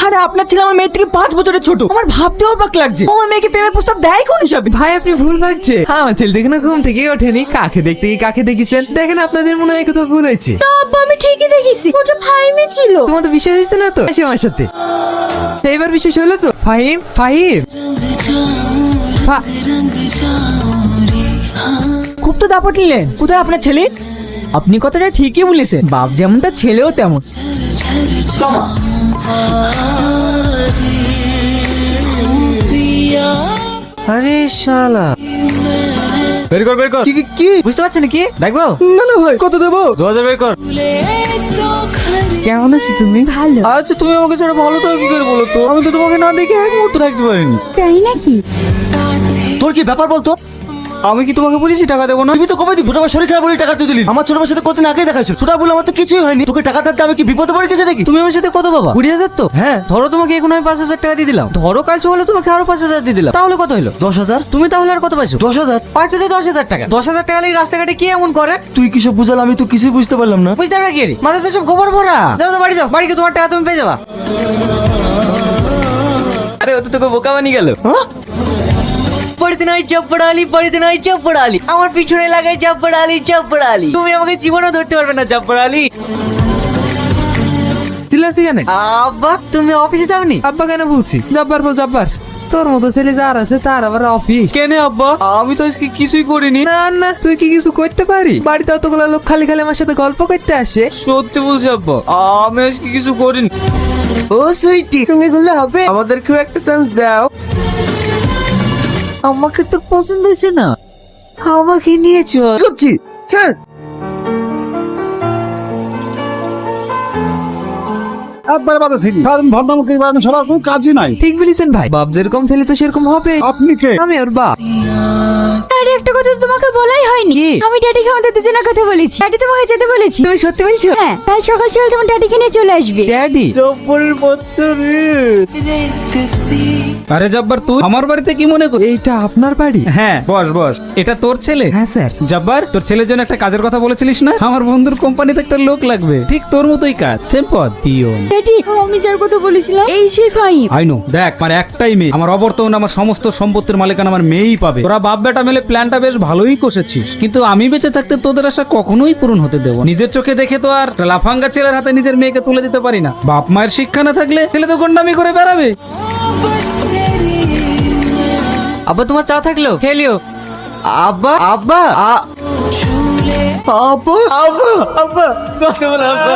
আরে আপনার ছেলে আমার মেয়ের থেকে 5 বছরের ছোট। আমার ভাবতেও অবাক লাগছে আমার মেয়েকে প্রেমের প্রস্তাব দেয় কোন হিসাবে? ভাই আপনি ভুল ভাবছে। হ্যাঁ, আমার ছেলে দেখে না ঘুম থেকে ওঠেনি, কাকে দেখতে গিয়ে কাকে দেখেছেন। দেখেন আপনাদের মনে হয় কোথাও ভুল হয়েছে। না আব্বা, আমি ঠিকই দেখেছি, ওটা ফাহিমই ছিল। তোমাদের বিশ্বাস হয়েছে না তো? আসি আমার সাথে। এইবার বিশ্বাস হলো তো? ফাহিম ফাহিম খুব তো দাপট নিলেন। কোথায় আপনার ছেলে? আপনি কথাটা ঠিকই বলেছেন, বাপ যেমন তার ছেলেও তেমন। আরে শালা, বের কর বের কর। কি কি কি বুঝতে পারছেন কি? দেখবো? না না ভাই, কত দেবো? 2000 বের কর। কেমন আছি তুমি? ভালো। আচ্ছা তুমি আমাকে ছাড়া ভালো তো কি করে বলো তো? আমি তো তোমাকে না দেখে এক মুহূর্ত থাকতে পারিনি। তাই নাকি? তোর কি ব্যাপার বলতো? আমি কি তোমাকে বলেছি টাকা দেবো না? তুমি তো কবে দিবি? আমার শরীর খারাপ বলে টাকা তুই দিলি। আমার ছোট ভাইয়ের সাথে কতদিন আগেই দেখাইছো। ছোট বলে আমার তো কিছুই হয়নি। তোকে টাকা দিতে আমি কি বিপদে পড়ে গেছে নাকি? তুমি আমার সাথে কত বাবা? 20,000 তো? হ্যাঁ। ধরো তোমাকে এখন আমি 5,000 টাকা দিয়ে দিলাম। ধরো কাল সকালে তোমাকে আরো 5,000 দিয়ে দিলাম, তাহলে কত হলো? 10,000। তুমি তাহলে আর কত পাইছো? 10,000। 5,000 টাকা। 10,000 টাকা লাগি রাস্তাঘাটে কি এমন করে? তুই কিসব বুঝাল? আমি তো কিছুই বুঝতে পারলাম না। বুঝতে পারা কি রে? মাথা তো সব গোবর ভরা। যাও তো বাড়ি যাও, বাড়িকে তোমার টাকা তুমি পেয়ে যাবা। আরে ও তো তোকে বোকা বানিয়ে গেল। বাড়িতে নাই চপ্পড়ালি, বাড়িতে নাই চপ্পড়ালি, আমার পিছনে লাগাই চপ্পড়ালি চপ্পড়ালি। তুমি আমাকে জীবনও ধরতে পারবে না চপ্পড়ালি। চিল্লাসি কেন? আব্বা তুমি অফিসে যাওনি? আব্বা কেন বলছি? জব্বার বল জব্বার। তোর মতো ছেলে যার আছে তার আবার অফিস। কেন আব্বা? আমি তো আজকে কিছুই করিনি। না না, তুই কি কিছু করতে পারি? বাড়িতে অতগুলো লোক খালি খালি আমার সাথে গল্প করতে আসে। সত্যি বলছি আব্বা, আমি আজকে কিছু করিনি। ও সুইটি, তুমি বললে হবে? আমাদেরকেও একটা চান্স দাও। আমাকে তো পছন্দ হয়েছে না, আমাকে নিয়ে চল। করছি স্যার। একবারে বাদে ছিলি সারাদিন ভণ্ডামুখী বানানো ছাড়া কোনো কাজই নাই। ঠিক বলেছেন ভাই, বাপ যেরকম ছেলে তো সেরকম হবে। আপনি কে? আমি ওর বাপ। আরে একটা কথা তো তোমাকে বলাই হয়নি। কি? আমি ড্যাডিকে আমাদের দুজনের কথা বলেছি। ড্যাডি তোমাকে যেতে বলেছি। তুমি সত্যি বলছো? হ্যাঁ, কাল সকাল সকাল তোমার ড্যাডিকে নিয়ে চলে আসবে। ড্যাডি? জব্বরের বাচ্চা রে। আরে জব্বার, তুই আমার বাড়িতে কি মনে কর? এইটা আপনার বাড়ি? হ্যাঁ বস বস। এটা তোর ছেলে? হ্যাঁ স্যার। জব্বার, তোর ছেলের জন্য একটা কাজের কথা বলেছিলিস না? আমার বন্ধুর কোম্পানিতে একটা লোক লাগবে, ঠিক তোর মতোই কাজ, সেম পদ, পিওন। ড্যাডি, আমি যার কথা বলেছিলাম এই সেই ফাহিম। আই নো, দেখ মানে একটাই মেয়ে, আমার অবর্তমানে আমার সমস্ত সম্পত্তির মালিকানা আমার মেয়েই পাবে। তোরা বাপ বেটা মিলে প্ল্যানটা বেশ ভালোই কষেছিস, কিন্তু আমি বেঁচে থাকতে তোদের আশা কখনোই পূরণ হতে দেবো না। নিজের চোখে দেখে তো আর লাফাঙ্গা ছেলের হাতে নিজের মেয়েকে তুলে দিতে পারি না। বাপ মায়ের শিক্ষা না থাকলে ছেলে তো গন্ডামি করে বেড়াবে। আব্বা তোমার চা থাকলো খেলিও। আব্বা আব্বা আব্বা আব্বা আব্বা, কথা বল আব্বা।